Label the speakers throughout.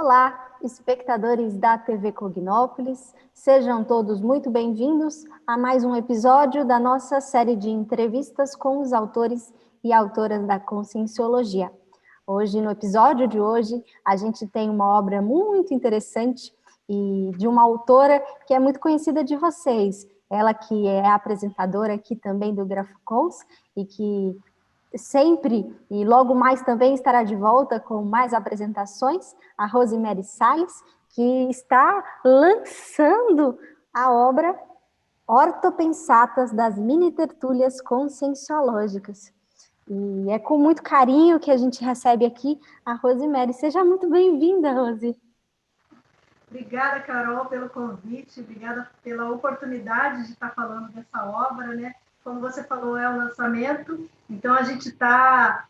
Speaker 1: Olá, espectadores da TV Cognópolis, sejam todos muito bem-vindos a mais um episódio da nossa série de entrevistas com os autores e autoras da Conscienciologia. Hoje, no episódio de hoje, a gente tem uma obra muito interessante e de uma autora que é muito conhecida de vocês, ela que é apresentadora aqui também do GrafoCons e que sempre e logo mais também estará de volta com mais apresentações, a Rosemary Salles, que está lançando a obra Ortopensatas das Mini Tertúlias Conscienciológicas. E é com muito carinho que a gente recebe aqui a Rosemary. Seja muito bem-vinda, Rose.
Speaker 2: Obrigada, Carol, pelo convite, obrigada pela oportunidade de estar falando dessa obra, né? Como você falou, é o lançamento, então a gente está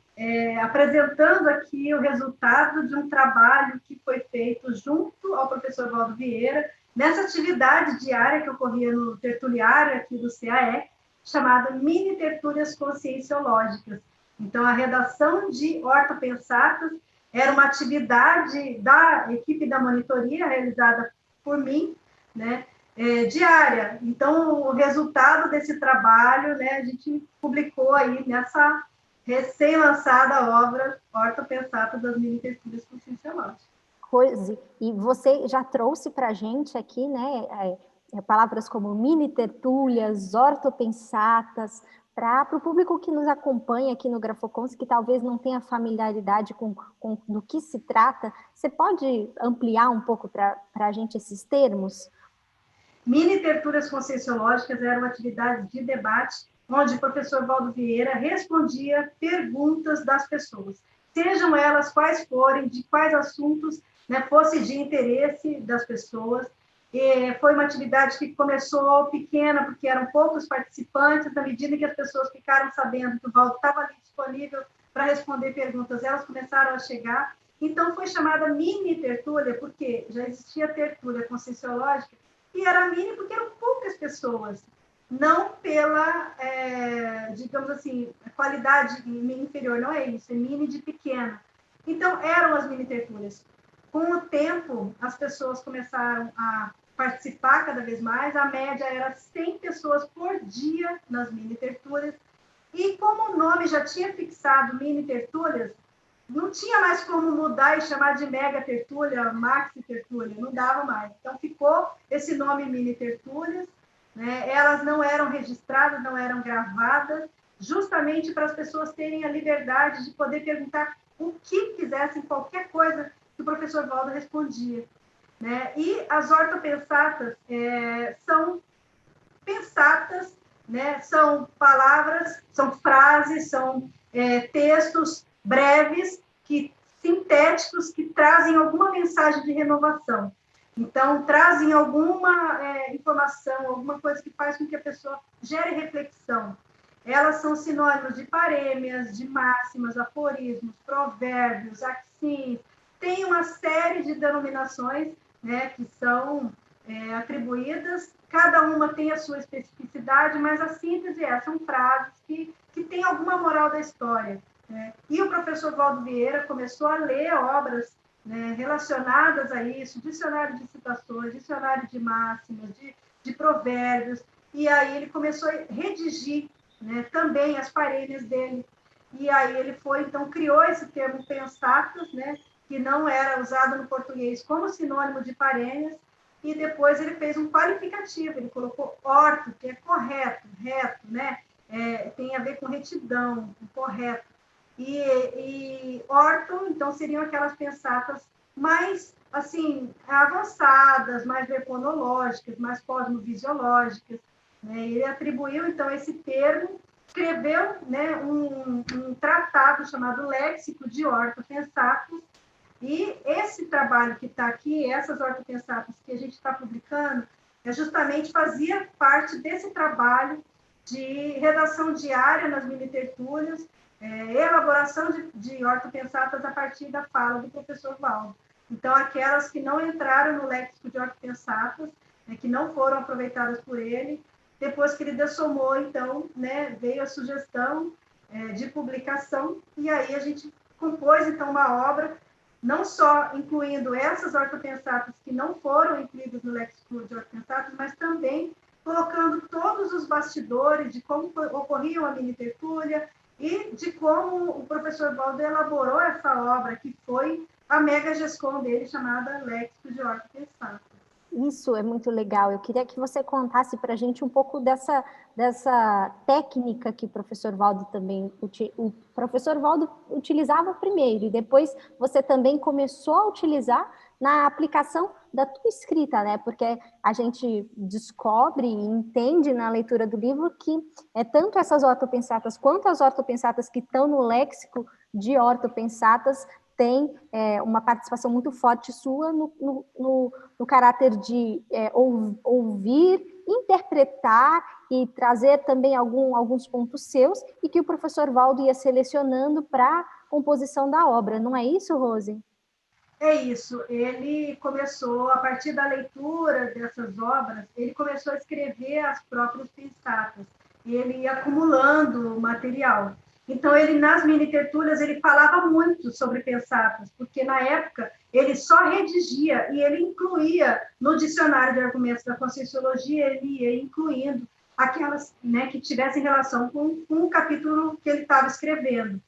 Speaker 2: apresentando aqui o resultado de um trabalho que foi feito junto ao professor Valdo Vieira, nessa atividade diária que ocorria no tertuliário aqui do CAE, chamada Mini Tertúlias Conscienciológicas. Então, a redação de Ortopensatas era uma atividade da equipe da monitoria, realizada por mim, né, diária. Então, o resultado desse trabalho, né, a gente publicou aí nessa recém-lançada obra Ortopensatas das Mini Tertúlias Conscienciológicas.
Speaker 1: Rose, e você já trouxe para a gente aqui, né, palavras como mini tertúlias, ortopensatas, para o público que nos acompanha aqui no GrafoCons, que talvez não tenha familiaridade com do que se trata, você pode ampliar um pouco para a gente esses termos?
Speaker 2: Mini tertúlias conscienciológicas era uma atividade de debate onde o professor Valdo Vieira respondia perguntas das pessoas, sejam elas quais forem, de quais assuntos, né, fosse de interesse das pessoas. Foi uma atividade que começou pequena, porque eram poucos participantes, na medida que as pessoas ficaram sabendo que o Valdo estava ali disponível para responder perguntas, elas começaram a chegar. Então, foi chamada mini tertúlia, porque já existia tertúlia conscienciológica, e era mini porque eram poucas pessoas, não pela, digamos assim, qualidade inferior, não é isso, é mini de pequena. Então, eram as mini tertúlias. Com o tempo, as pessoas começaram a participar cada vez mais, a média era 100 pessoas por dia nas mini tertúlias, e como o nome já tinha fixado mini tertúlias, não tinha mais como mudar e chamar de mega tertúlia, maxi tertúlia, não dava mais. Então, ficou esse nome mini tertúlias, né? Elas não eram registradas, não eram gravadas, justamente para as pessoas terem a liberdade de poder perguntar o que quisessem, qualquer coisa que o professor Valdo respondia, né? E as ortopensatas são pensatas, né? São palavras, são frases, são textos breves, sintéticos, que trazem alguma mensagem de renovação. Então, trazem alguma informação, alguma coisa que faz com que a pessoa gere reflexão. Elas são sinônimos de parêmias, de máximas, aforismos, provérbios, axins. Tem uma série de denominações, né, que são atribuídas. Cada uma tem a sua especificidade, mas a síntese são frases que têm alguma moral da história. Né? E o professor Valdo Vieira começou a ler obras, né, relacionadas a isso, dicionário de citações, dicionário de máximas, de provérbios, e aí ele começou a redigir, né, também as parêmias dele, e aí ele então criou esse termo pensatas, né, que não era usado no português como sinônimo de parêmias, e depois ele fez um qualificativo, ele colocou orto, que é correto, reto, né? Tem a ver com retidão, com correto. E orto, então, seriam aquelas pensatas mais, assim, avançadas, mais verponológicas, mais cosmovisiológicas, né? Ele atribuiu, então, esse termo, escreveu, né, um tratado chamado Léxico de Ortopensatas, e esse trabalho que está aqui, essas ortopensatas que a gente está publicando, justamente fazia parte desse trabalho de redação diária nas mini tertúlias, elaboração de ortopensatas a partir da fala do professor Valdo. Então, aquelas que não entraram no léxico de ortopensatas, né, que não foram aproveitadas por ele, depois que ele dessomou, então, né, veio a sugestão de publicação, e aí a gente compôs, então, uma obra não só incluindo essas ortopensatas que não foram incluídas no léxico de ortopensatas, mas também colocando todos os bastidores de como ocorria a mini tertúlia e de como o professor Valdo elaborou essa obra, que foi a mega gestão dele, chamada Léxico de Ortopensatas.
Speaker 1: Isso é muito legal. Eu queria que você contasse para a gente um pouco dessa técnica que o professor Valdo também... O professor Valdo utilizava primeiro e depois você também começou a utilizar na aplicação da tua escrita, né? Porque a gente descobre e entende na leitura do livro que tanto essas ortopensatas quanto as ortopensatas que estão no léxico de ortopensatas tem uma participação muito forte sua no caráter de ouvir, interpretar e trazer também alguns pontos seus e que o professor Valdo ia selecionando para a composição da obra. Não é isso, Rose?
Speaker 2: É isso. Ele começou, a partir da leitura dessas obras, ele começou a escrever as próprias pensatas. E ele ia acumulando material. Então, ele, nas mini-tertúlias, ele falava muito sobre pensatas, porque, na época, ele só redigia e ele incluía, no dicionário de argumentos da Conscienciologia, ele ia incluindo aquelas, né, que tivessem relação com o capítulo que ele estava escrevendo.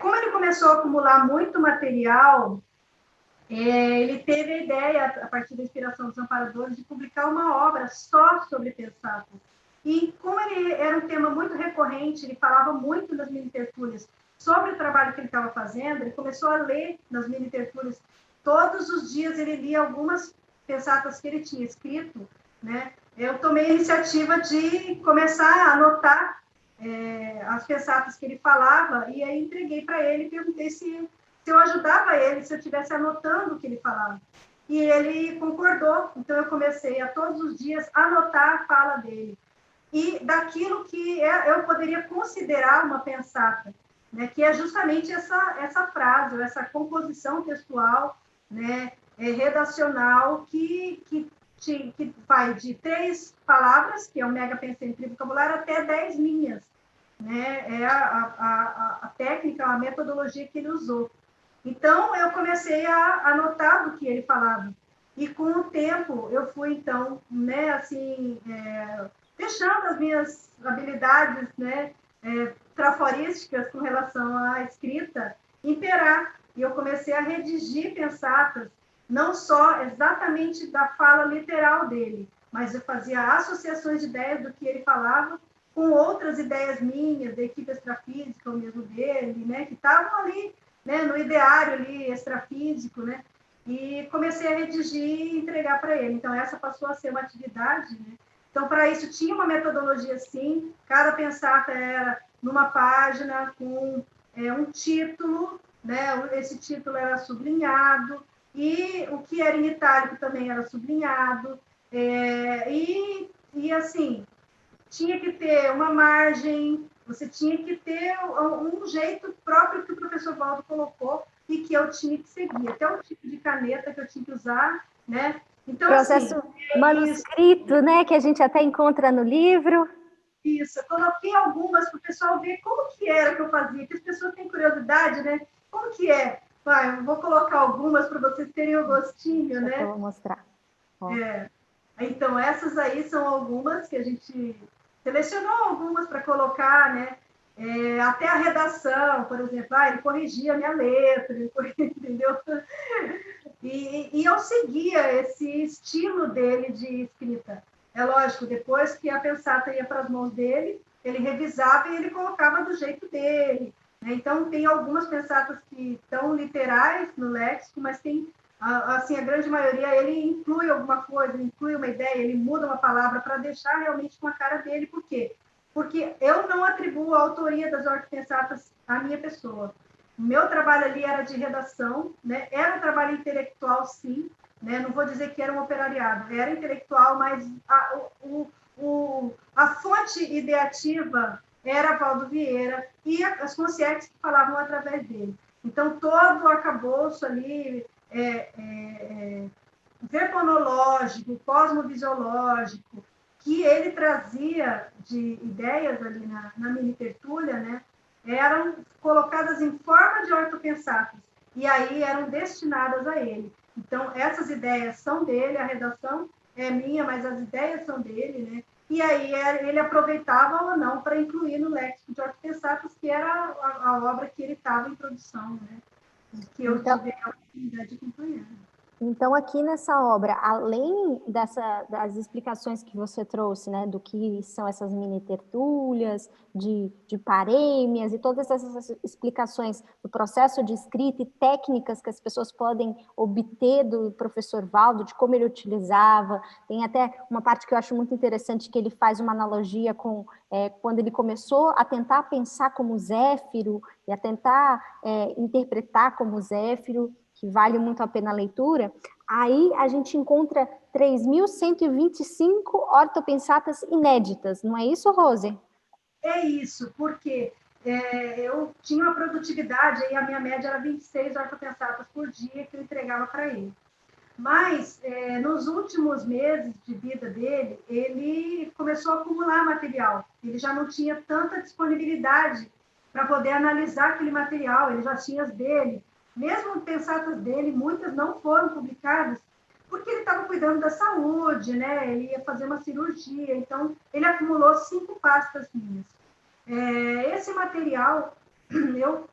Speaker 2: Como ele começou a acumular muito material, ele teve a ideia, a partir da inspiração dos amparadores, de publicar uma obra só sobre pensatas. E como ele era um tema muito recorrente, ele falava muito nas mini-tertúlias sobre o trabalho que ele estava fazendo, ele começou a ler nas mini-tertúlias. Todos os dias ele lia algumas pensatas que ele tinha escrito, né? Eu tomei a iniciativa de começar a anotar as pensatas que ele falava, e aí entreguei para ele e perguntei se eu ajudava ele, se eu estivesse anotando o que ele falava. E ele concordou, então eu comecei a todos os dias anotar a fala dele. E daquilo que eu poderia considerar uma pensata, né, que é justamente essa frase, essa composição textual, né, redacional, que vai de 3 palavras, que é o mega pensante vocabulário, até 10 linhas. Né? É a técnica, a metodologia que ele usou. Então, eu comecei a anotar do que ele falava. E, com o tempo, eu fui, então, né, assim, deixando as minhas habilidades, né, traforísticas com relação à escrita imperar. E eu comecei a redigir pensatas, não só exatamente da fala literal dele, mas eu fazia associações de ideias do que ele falava com outras ideias minhas, da equipe extrafísica, ou mesmo dele, né, que estavam ali, né, no ideário ali, extrafísico, né, e comecei a redigir e entregar para ele. Então, essa passou a ser uma atividade, né? Então, para isso, tinha uma metodologia, sim, cada pensata era numa página com um título, né, esse título era sublinhado, e o que era em itálico também era sublinhado, e assim, tinha que ter uma margem, você tinha que ter um jeito próprio que o professor Valdo colocou e que eu tinha que seguir, até o tipo de caneta que eu tinha que usar, né? Então,
Speaker 1: processo assim, manuscrito, né, que a gente até encontra no livro.
Speaker 2: Isso, eu coloquei algumas para o pessoal ver como que era que eu fazia, que as pessoas têm curiosidade, né? Como que é? Vai, eu vou colocar algumas para vocês terem o gostinho, né?
Speaker 1: Eu vou mostrar.
Speaker 2: Então, essas aí são algumas que a gente selecionou algumas para colocar, né? Até a redação, por exemplo, ele corrigia a minha letra, entendeu? E eu seguia esse estilo dele de escrita. É lógico, depois que a pensata ia para as mãos dele, ele revisava e ele colocava do jeito dele. Né? Então, tem algumas pensatas que estão literais no léxico, mas tem, assim, a grande maioria, ele inclui alguma coisa, ele inclui uma ideia, ele muda uma palavra para deixar realmente com a cara dele. Por quê? Porque eu não atribuo a autoria das ortopensatas à minha pessoa. O meu trabalho ali era de redação, né? Era um trabalho intelectual, sim, né? Não vou dizer que era um operariado, era intelectual, mas a fonte ideativa era Valdo Vieira e as consciências que falavam através dele. Então, todo o arcabouço ali, verponológico, cosmovisiológico, que ele trazia de ideias ali na mini tertúlia, né, eram colocadas em forma de ortopensatas. e aí eram destinadas a ele. Então, essas ideias são dele, a redação é minha, mas as ideias são dele, né? E aí ele aproveitava ou não para incluir no léxico de Ortopensatos, que era a obra que ele estava em produção, né? Que eu tive a oportunidade de acompanhar.
Speaker 1: Então, aqui nessa obra, além das explicações que você trouxe, né, do que são essas mini tertúlias, de parêmias e todas essas explicações do processo de escrita e técnicas que as pessoas podem obter do professor Valdo, de como ele utilizava, tem até uma parte que eu acho muito interessante, que ele faz uma analogia com quando ele começou a tentar pensar como Zéfiro e a tentar interpretar como Zéfiro, que vale muito a pena a leitura. Aí a gente encontra 3.125 ortopensatas inéditas, não é isso, Rose?
Speaker 2: É isso, porque eu tinha uma produtividade, aí a minha média era 26 ortopensatas por dia que eu entregava para ele. Mas, nos últimos meses de vida dele, ele começou a acumular material. Ele já não tinha tanta disponibilidade para poder analisar aquele material, ele já tinha as dele. Mesmo pensatas dele, muitas não foram publicadas, porque ele estava cuidando da saúde, né? Ele ia fazer uma cirurgia, então ele acumulou 5 pastas minhas. Esse material, eu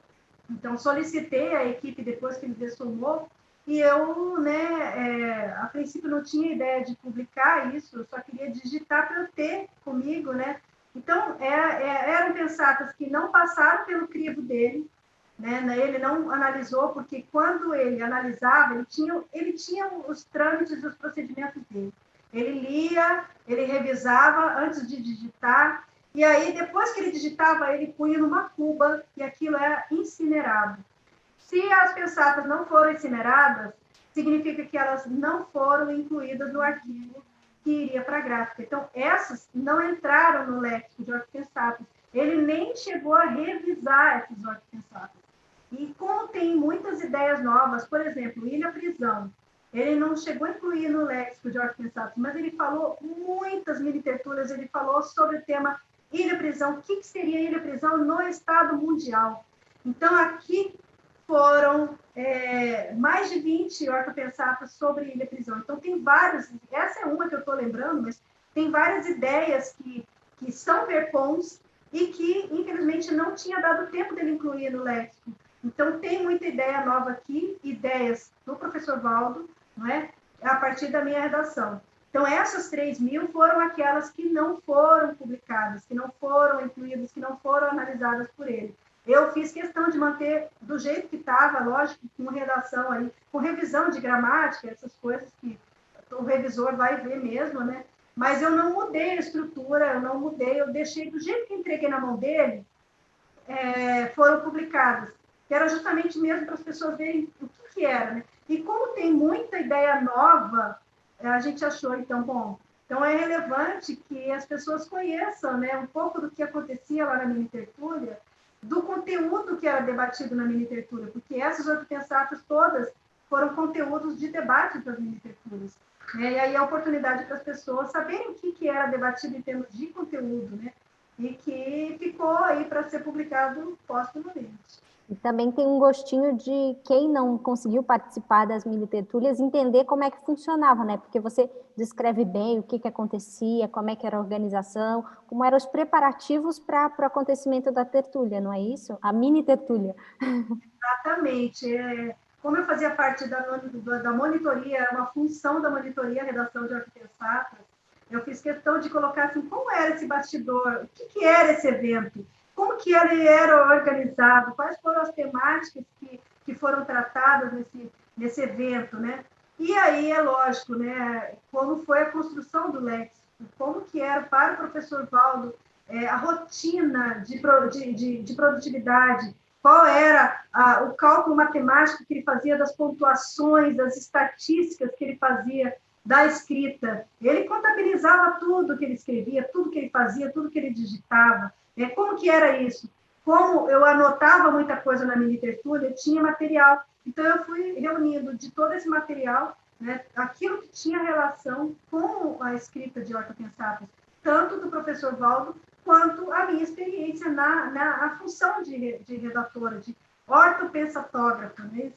Speaker 2: então solicitei a equipe depois que ele dessomou, e eu, né, a princípio não tinha ideia de publicar isso, eu só queria digitar para eu ter comigo, né? Então, eram pensatas que não passaram pelo crivo dele, né? Ele não analisou, porque quando ele analisava, ele tinha os trâmites e os procedimentos dele. Ele lia, ele revisava antes de digitar, e aí, depois que ele digitava, ele punha numa cuba, e aquilo era incinerado. Se as pensatas não foram incineradas, significa que elas não foram incluídas no arquivo que iria para a gráfica. Então, essas não entraram no léxico de ortopensatas. Ele nem chegou a revisar essas ortopensatas. E como tem muitas ideias novas, por exemplo, Ilha Prisão, ele não chegou a incluir no léxico de ortopensatas, mas ele falou muitas mini-tertúlias, ele falou sobre o tema Ilha Prisão, o que seria Ilha Prisão no estado mundial. Então, aqui foram mais de 20 ortopensatas sobre Ilha Prisão. Então, tem várias, essa é uma que eu estou lembrando, mas tem várias ideias que são verpons e que, infelizmente, não tinha dado tempo dele incluir no léxico. Então, tem muita ideia nova aqui, ideias do professor Valdo, não é? A partir da minha redação. Então, essas 3.000 foram aquelas que não foram publicadas, que não foram incluídas, que não foram analisadas por ele. Eu fiz questão de manter do jeito que estava, lógico, com redação aí, com revisão de gramática, essas coisas que o revisor vai ver mesmo, né? Mas eu não mudei a estrutura, eu não mudei, eu deixei do jeito que entreguei na mão dele, foram publicadas, que era justamente mesmo para as pessoas verem o que era, né? E como tem muita ideia nova, a gente achou, então, bom, então é relevante que as pessoas conheçam, né, um pouco do que acontecia lá na mini tertúlia, do conteúdo que era debatido na mini tertúlia, porque essas ortopensatas todas foram conteúdos de debate das mini tertúlias, né? E aí a oportunidade para as pessoas saberem o que era debatido em termos de conteúdo, né? E que ficou aí para ser publicado póstumamente.
Speaker 1: E também tem um gostinho de quem não conseguiu participar das mini tertúlias entender como é que funcionava, né? Porque você descreve bem o que acontecia, como é que era a organização, como eram os preparativos para o acontecimento da tertúlia, não é isso? A mini tertúlia.
Speaker 2: Exatamente. Como eu fazia parte da monitoria, era uma função da monitoria, a redação de ortopensatas, eu fiz questão de colocar assim, como era esse bastidor, o que era esse evento, como que ele era organizado, quais foram as temáticas que foram tratadas nesse evento, né? E aí é lógico, né? Como foi a construção do léxico, como que era para o professor Valdo a rotina de produtividade, qual era o cálculo matemático que ele fazia das pontuações, das estatísticas que ele fazia da escrita. Ele contabilizava tudo que ele escrevia, tudo que ele fazia, tudo que ele digitava. Como que era isso? Como eu anotava muita coisa na mini tertúlia, tinha material. Então, eu fui reunindo de todo esse material, né, aquilo que tinha relação com a escrita de ortopensatas, tanto do professor Valdo, quanto a minha experiência na função de redatora, de ortopensatógrafa. Né?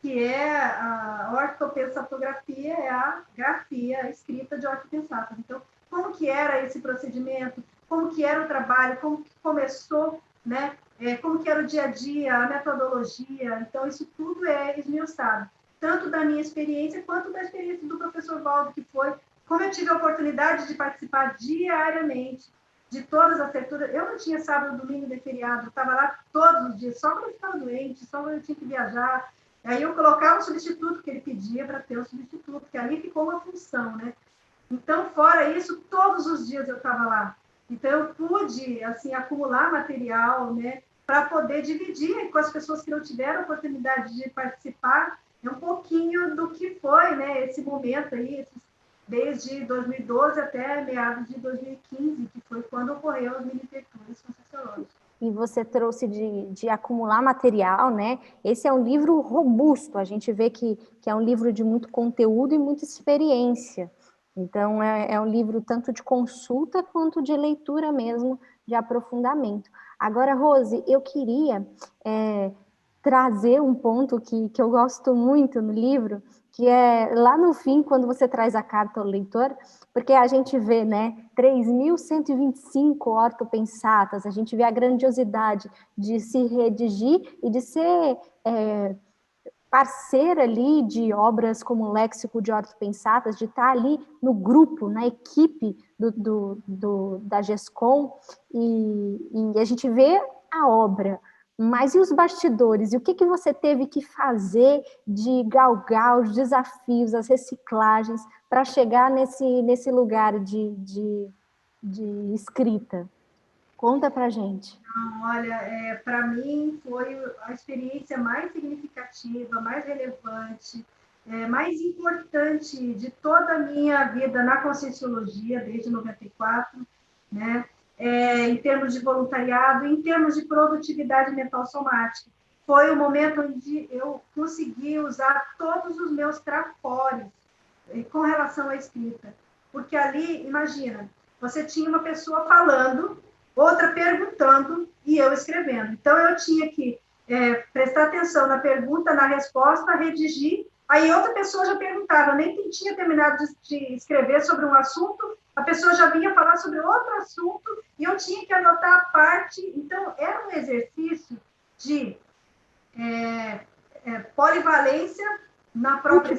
Speaker 2: que é a ortopensatografia, é a grafia escrita de ortopensata. Então, como que era esse procedimento, como que era o trabalho, como que começou, né? Como que era o dia a dia, a metodologia. Então, isso tudo é esmiuçado, tanto da minha experiência quanto da experiência do professor Valdo, que foi, como eu tive a oportunidade de participar diariamente de todas as leituras, eu não tinha sábado, domingo de feriado, eu estava lá todos os dias, só quando eu ficava doente, só quando eu tinha que viajar. Aí eu colocava o substituto que ele pedia para ter o substituto, que ali ficou uma função, né? Então, fora isso, todos os dias eu estava lá. Então, eu pude, assim, acumular material, né, para poder dividir com as pessoas que não tiveram a oportunidade de participar um pouquinho do que foi, né, esse momento aí, desde 2012 até meados de 2015, que foi quando ocorreu as mini-tertúlias conscienciológicas.
Speaker 1: E você trouxe de acumular material, né? Esse é um livro robusto, a gente vê que é um livro de muito conteúdo e muita experiência. Então, é um livro tanto de consulta quanto de leitura mesmo, de aprofundamento. Agora, Rose, eu queria trazer um ponto que eu gosto muito no livro, que é lá no fim, quando você traz a carta ao leitor, porque a gente vê, né, 3.125 ortopensatas, a gente vê a grandiosidade de se redigir e de ser parceira ali de obras como o Léxico de Ortopensatas, de estar ali no grupo, na equipe da GESCOM, e a gente vê a obra. Mas e os bastidores? E o que você teve que fazer de galgar os desafios, as reciclagens, para chegar nesse lugar de escrita? Conta para gente.
Speaker 2: Olha, para mim foi a experiência mais significativa, mais relevante, mais importante de toda a minha vida na Conscienciologia, desde 94, né? Em termos de voluntariado, em termos de produtividade mental somática. Foi o momento onde eu consegui usar todos os meus trafores com relação à escrita. Porque ali, imagina, você tinha uma pessoa falando, outra perguntando e eu escrevendo. Então, eu tinha que prestar atenção na pergunta, na resposta, redigir. Aí, outra pessoa já perguntava, nem tinha terminado de escrever sobre um assunto, a pessoa já vinha falar sobre outro assunto e eu tinha que anotar a parte. Então, era um exercício de polivalência na própria...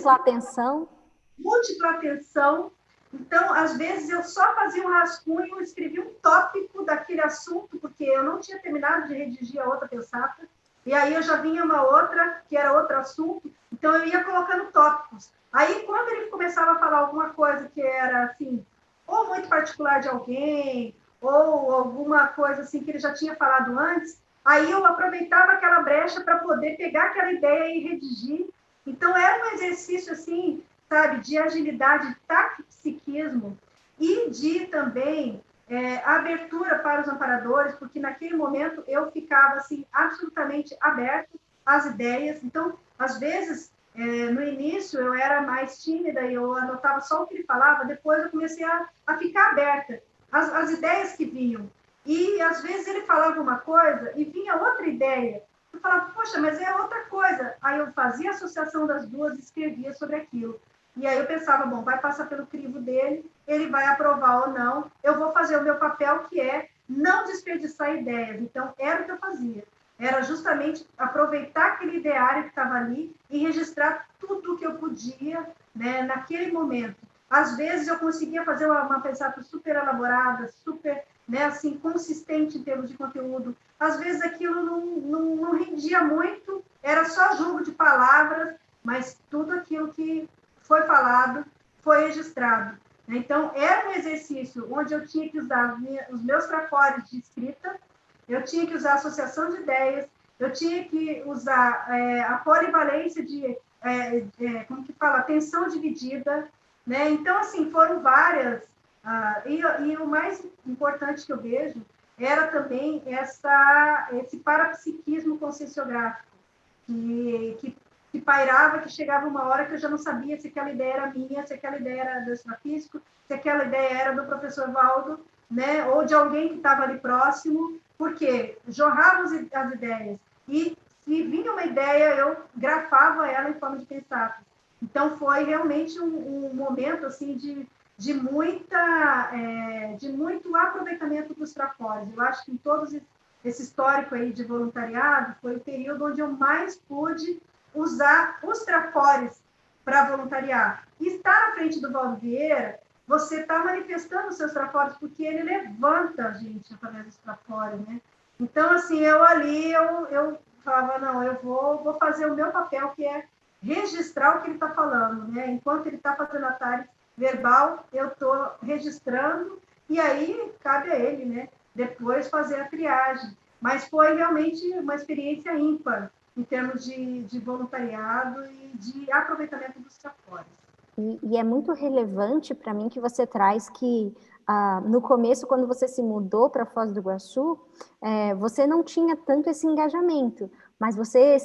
Speaker 2: Múltipla atenção. Então, às vezes, eu só fazia um rascunho, escrevia um tópico daquele assunto, porque eu não tinha terminado de redigir a outra pensata, e aí eu já vinha uma outra, que era outro assunto, então eu ia colocando tópicos. Aí, quando ele começava a falar alguma coisa que era, assim, ou muito particular de alguém, ou alguma coisa, assim, que ele já tinha falado antes, aí eu aproveitava aquela brecha para poder pegar aquela ideia e redigir. Então, era um exercício, assim, sabe, de agilidade, de taquipsiquismo e de também abertura para os amparadores, porque naquele momento eu ficava assim absolutamente aberto às ideias. Então, às vezes, no início eu era mais tímida e eu anotava só o que ele falava, depois eu comecei a ficar aberta às ideias que vinham. E às vezes ele falava uma coisa e vinha outra ideia. Eu falava, poxa, mas é outra coisa. Aí eu fazia a associação das duas e escrevia sobre aquilo. E aí eu pensava, bom, vai passar pelo crivo dele, ele vai aprovar ou não, eu vou fazer o meu papel, que é não desperdiçar ideias. Então, era o que eu fazia. Era justamente aproveitar aquele ideário que estava ali e registrar tudo o que eu podia, né, naquele momento. Às vezes, eu conseguia fazer uma pensata super elaborada, super, né, assim, consistente em termos de conteúdo. Às vezes, aquilo não rendia muito, era só jogo de palavras, mas tudo aquilo que foi falado, foi registrado. Então, era um exercício onde eu tinha que usar os meus trafores de escrita, eu tinha que usar a associação de ideias, eu tinha que usar a polivalência como que fala, atenção dividida, né? Então, assim, foram várias, e o mais importante que eu vejo era também esse parapsiquismo conscienciográfico, que pairava, que chegava uma hora que eu já não sabia se aquela ideia era minha, se aquela ideia era do extrafísico, se aquela ideia era do professor Valdo, né, ou de alguém que estava ali próximo, porque jorravam as ideias. E se vinha uma ideia, eu grafava ela em forma de pensátil. Então, foi realmente um momento assim, de muito aproveitamento dos trafores. Eu acho que em todos esse histórico aí de voluntariado, foi o período onde eu mais pude usar os trafores para voluntariar. E estar à frente do Valdo Vieira, você está manifestando os seus trafores, porque ele levanta a gente através dos trafores, né? Então, assim, eu falava, não, eu vou fazer o meu papel, que é registrar o que ele está falando, né? Enquanto ele está fazendo a tarefa verbal, eu estou registrando, e aí cabe a ele, né? Depois fazer a triagem. Mas foi realmente uma experiência ímpar em termos de voluntariado e de aproveitamento dos trafores.
Speaker 1: E é muito relevante para mim que você traz que no começo, quando você se mudou para Foz do Iguaçu, você não tinha tanto esse engajamento, mas você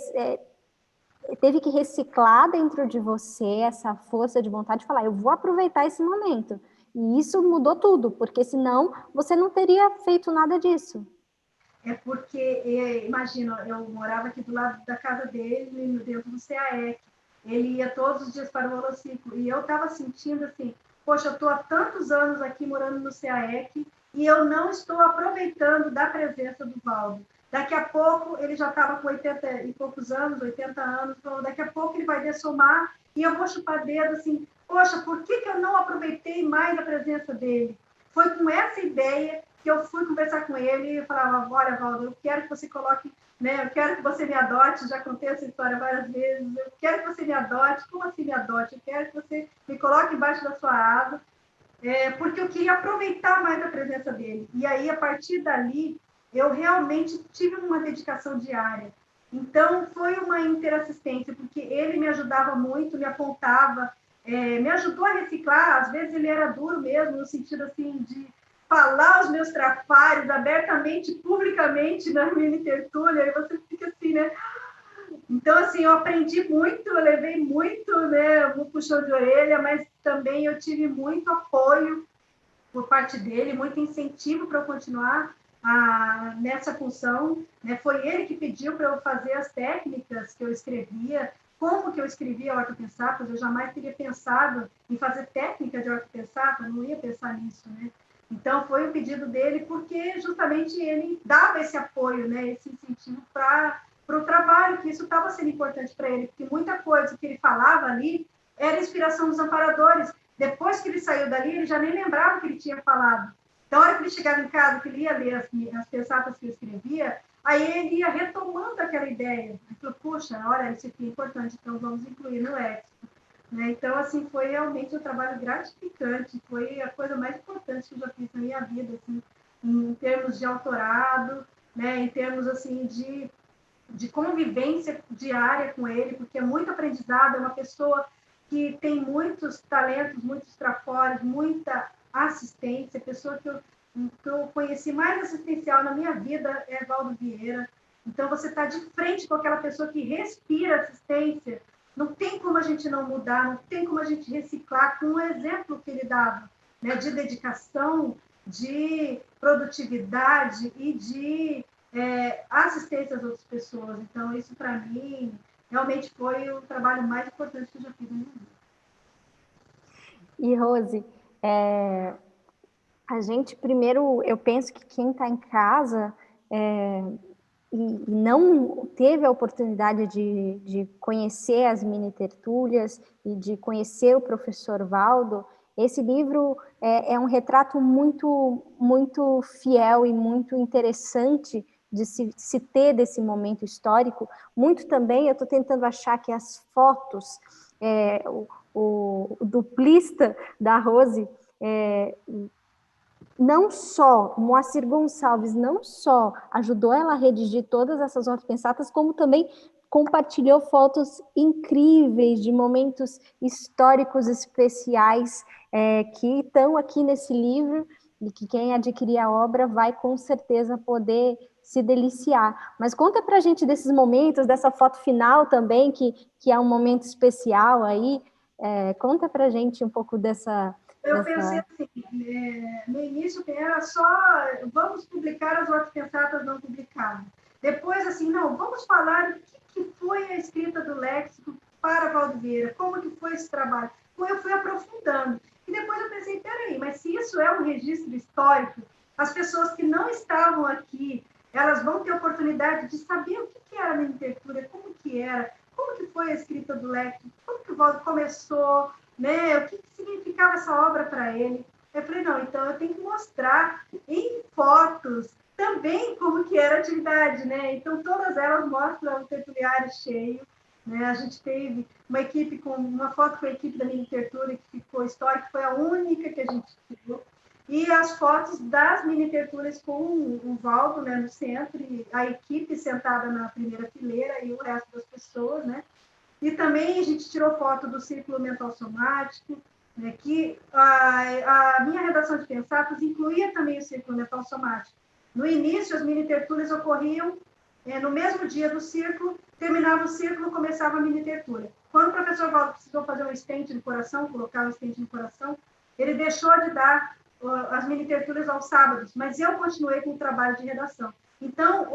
Speaker 1: teve que reciclar dentro de você essa força de vontade de falar, eu vou aproveitar esse momento. E isso mudou tudo, porque senão você não teria feito nada disso.
Speaker 2: É porque, imagina, eu morava aqui do lado da casa dele, dentro do CAEC. Ele ia todos os dias para o Holociclo. E eu estava sentindo assim, poxa, eu estou há tantos anos aqui morando no CAEC e eu não estou aproveitando da presença do Valdo. Daqui a pouco, ele já estava com 80 e poucos anos, 80 anos, falou, daqui a pouco ele vai dessomar e eu vou chupar dedo assim, poxa, por que eu não aproveitei mais a presença dele? Foi com essa ideia que eu fui conversar com ele e falava, olha, Valdo, eu quero que você coloque, né, eu quero que você me adote, já contei essa história várias vezes, eu quero que você me adote, como assim me adote? Eu quero que você me coloque embaixo da sua asa, porque eu queria aproveitar mais a presença dele. E aí, a partir dali, eu realmente tive uma dedicação diária. Então, foi uma interassistência, porque ele me ajudava muito, me apontava, me ajudou a reciclar. Às vezes ele era duro mesmo, no sentido assim de falar os meus trabalhos abertamente, publicamente na mini tertúlia, aí você fica assim, né? Então, assim, eu aprendi muito, eu levei muito, né, um puxão de orelha, mas também eu tive muito apoio por parte dele, muito incentivo para eu continuar nessa função. Né? Foi ele que pediu para eu fazer as técnicas que eu escrevia, como que eu escrevia ortopensapas, eu jamais teria pensado em fazer técnica de ortopensapas, não ia pensar nisso, né? Então, foi o pedido dele, porque justamente ele dava esse apoio, né, esse incentivo para o trabalho, que isso estava sendo importante para ele, porque muita coisa que ele falava ali era inspiração dos amparadores. Depois que ele saiu dali, ele já nem lembrava o que ele tinha falado. Então, a hora que ele chegava em casa, que ele ia ler as pensatas que eu escrevia, aí ele ia retomando aquela ideia. Ele falou, puxa, olha, isso aqui é importante, então vamos incluir no léxico. Né? Então, assim, foi realmente um trabalho gratificante, foi a coisa mais importante que eu já fiz na minha vida, assim, em termos de autorado, né? Em termos, assim, de convivência diária com ele, porque é muito aprendizado, é uma pessoa que tem muitos talentos, muitos trafores, muita assistência, a pessoa que eu conheci mais assistencial na minha vida é Valdo Vieira. Então, você está de frente com aquela pessoa que respira assistência, não tem como a gente não mudar, não tem como a gente reciclar com o exemplo que ele dava, né, de dedicação, de produtividade e de assistência às outras pessoas. Então, isso, para mim, realmente foi o trabalho mais importante que eu já fiz na minha vida.
Speaker 1: E, Rose, a gente, primeiro, eu penso que quem está em casa e não teve a oportunidade de conhecer as mini tertúlias e de conhecer o professor Valdo, esse livro é um retrato muito, muito fiel e muito interessante de se ter desse momento histórico. Muito também, eu estou tentando achar que as fotos, o duplista da Rose, não só, Moacir Gonçalves não só ajudou ela a redigir todas essas notas pensadas, como também compartilhou fotos incríveis de momentos históricos especiais que estão aqui nesse livro e que quem adquirir a obra vai com certeza poder se deliciar. Mas conta pra gente desses momentos, dessa foto final também, que é um momento especial aí. Conta pra gente um pouco dessa...
Speaker 2: Eu pensei assim, no início era só vamos publicar as ortopensatas não publicadas. Depois, assim, não, vamos falar o que foi a escrita do léxico para Valdo Vieira, como que foi esse trabalho. Então, eu fui aprofundando. E depois eu pensei, peraí, mas se isso é um registro histórico, as pessoas que não estavam aqui, elas vão ter oportunidade de saber o que era a miniatura, como que era, como que foi a escrita do léxico, como que o Valdo começou, né? O que significava essa obra para ele. Eu falei, não, então eu tenho que mostrar em fotos também como que era a atividade, né? Então, todas elas mostram o Tertuliário cheio, né? A gente teve uma foto com a equipe da Mini Tertúlia que ficou histórica, foi a única que a gente tirou, e as fotos das Mini Tertúlias com o Valdo, né, no centro, e a equipe sentada na primeira fileira e o resto das pessoas, né? E também a gente tirou foto do círculo mental somático, né, que a minha redação de pensatos incluía também o círculo mental somático. No início, as mini-tertúlias ocorriam no mesmo dia do círculo, terminava o círculo, começava a mini-tertúlia. Quando o professor Valdo precisou fazer um estente no coração, colocar um estente no coração, ele deixou de dar as mini-tertúlias aos sábados, mas eu continuei com o trabalho de redação. Então,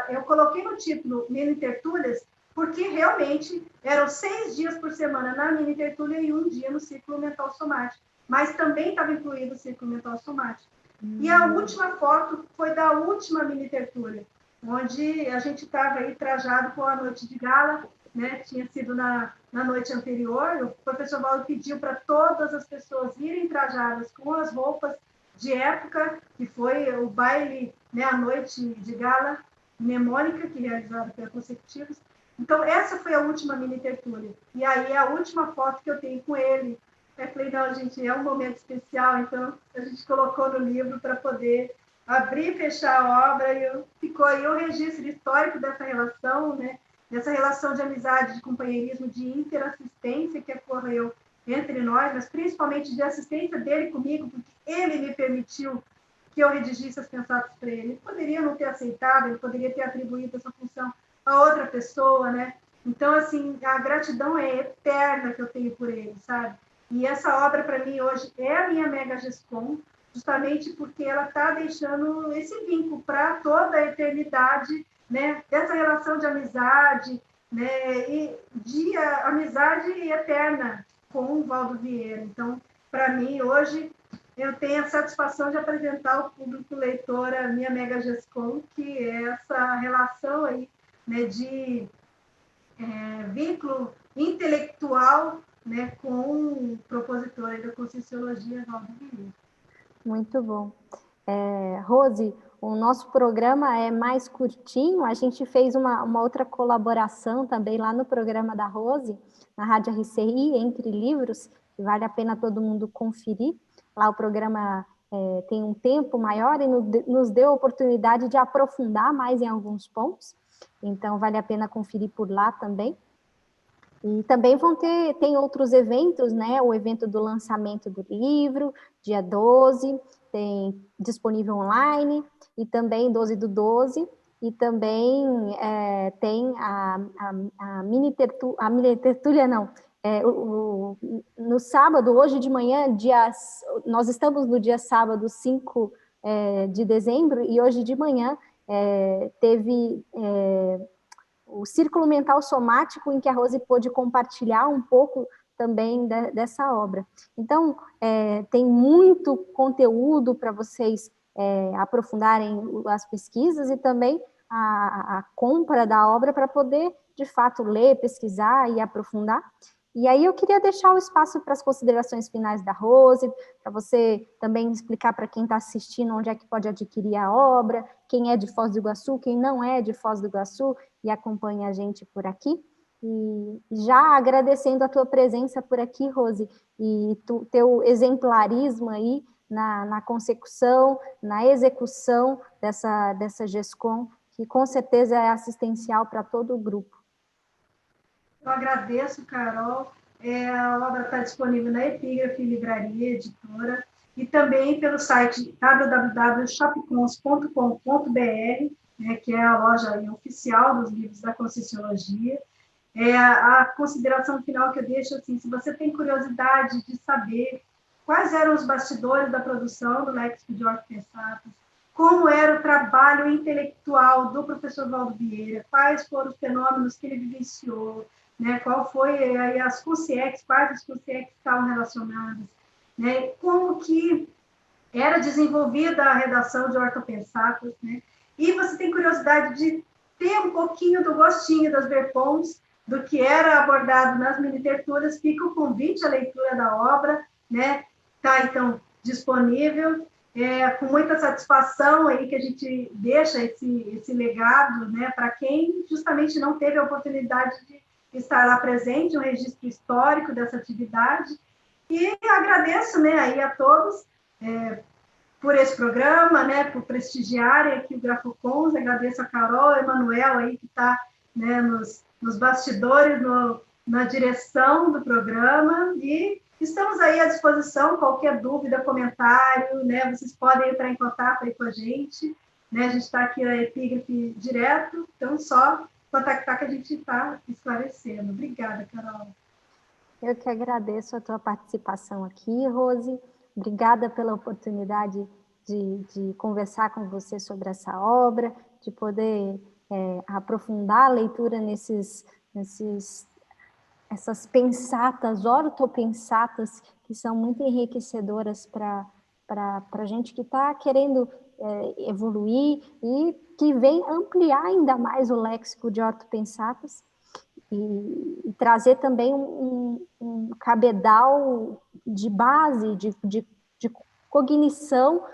Speaker 2: eu coloquei no título mini-tertúlias porque realmente eram 6 dias por semana na mini-tertúlia e um dia no círculo mental somático. Mas também estava incluído o círculo mental somático. E a última foto foi da última mini-tertúlia, onde a gente estava aí trajado com a noite de gala, né? Tinha sido na noite anterior, o professor Valdo pediu para todas as pessoas irem trajadas com as roupas de época, que foi o baile, né, a noite de gala mnemônica, que realizada pela Consecutivos. Então, essa foi a última mini-tertúlia. E aí, a última foto que eu tenho com ele, eu falei, não, gente, é um momento especial, então a gente colocou no livro para poder abrir e fechar a obra, e ficou aí o registro histórico dessa relação, né? Dessa relação de amizade, de companheirismo, de interassistência que ocorreu entre nós, mas principalmente de assistência dele comigo, porque ele me permitiu que eu redigisse as pensadas para ele. Ele poderia não ter aceitado, ele poderia ter atribuído essa função a outra pessoa, né? Então, assim, a gratidão é eterna que eu tenho por ele, sabe? E essa obra, para mim, hoje, é a minha Mega Gescom, justamente porque ela está deixando esse vínculo para toda a eternidade, né? Dessa relação de amizade, né? E de amizade eterna com o Valdo Vieira. Então, para mim, hoje, eu tenho a satisfação de apresentar ao público leitor a minha Mega Gescom, que é essa relação aí, né, de vínculo intelectual, né, com o propositor da Conscienciologia, Valdo Vieira.
Speaker 1: Muito bom. Rose, o nosso programa é mais curtinho, a gente fez uma outra colaboração também lá no programa da Rose, na Rádio RCI, Entre Livros, que vale a pena todo mundo conferir. Lá o programa tem um tempo maior e nos deu a oportunidade de aprofundar mais em alguns pontos, então vale a pena conferir por lá também. E também tem outros eventos, né? O evento do lançamento do livro, dia 12, tem disponível online, e também 12/12, e também tem a mini tertúlia, não, no sábado, hoje de manhã, nós estamos no dia sábado, 5 de dezembro, e hoje de manhã teve o círculo mental somático, em que a Rose pôde compartilhar um pouco também dessa obra. Então, tem muito conteúdo para vocês aprofundarem as pesquisas e também a compra da obra para poder, de fato, ler, pesquisar e aprofundar. E aí eu queria deixar o espaço para as considerações finais da Rose, para você também explicar para quem está assistindo onde é que pode adquirir a obra, quem é de Foz do Iguaçu, quem não é de Foz do Iguaçu e acompanha a gente por aqui. E já agradecendo a tua presença por aqui, Rose, e teu exemplarismo aí na consecução, na execução dessa GESCOM, que com certeza é assistencial para todo o grupo.
Speaker 2: Eu agradeço, Carol. A obra está disponível na Epígrafe Livraria Editora e também pelo site www.shopcons.com.br, né, que é a loja oficial dos livros da Conscienciologia. A consideração final que eu deixo, assim, se você tem curiosidade de saber quais eram os bastidores da produção do Léxico de Ortopensatus, como era o trabalho intelectual do professor Valdo Vieira, quais foram os fenômenos que ele vivenciou, né? Qual foi aí as consciências, quais as consciências estavam relacionadas, né? Como que era desenvolvida a redação de Ortopensatas, né? E você tem curiosidade de ter um pouquinho do gostinho das verpons, do que era abordado nas miniterturas, fica o convite à leitura da obra, né? Está, então, disponível, com muita satisfação aí que a gente deixa esse legado, né, para quem justamente não teve a oportunidade de estar lá presente, um registro histórico dessa atividade, e agradeço, né, aí a todos por esse programa, né, por prestigiarem aqui o Grafocons, agradeço a Carol, a Emanuel aí que está, né, nos bastidores, na direção do programa, e estamos aí à disposição, qualquer dúvida, comentário, né, vocês podem entrar em contato aí com a gente, né, a gente está aqui na Epígrafe direto, então só contactar que a gente está esclarecendo. Obrigada, Carol.
Speaker 1: Eu que agradeço a tua participação aqui, Rose. Obrigada pela oportunidade de conversar com você sobre essa obra, de poder aprofundar a leitura essas pensatas, ortopensatas, que são muito enriquecedoras para a gente que está querendo evoluir e que vem ampliar ainda mais o léxico de ortopensatas. E trazer também um cabedal de base, de cognição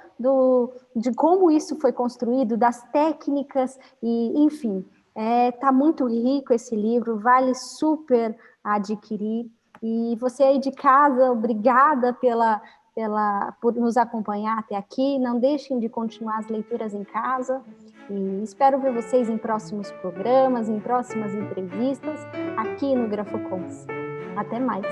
Speaker 1: de como isso foi construído, das técnicas, e enfim, tá muito rico esse livro, vale super adquirir. E você aí de casa, obrigada por nos acompanhar até aqui, não deixem de continuar as leituras em casa, e espero ver vocês em próximos programas, em próximas entrevistas, aqui no Grafocons. Até mais!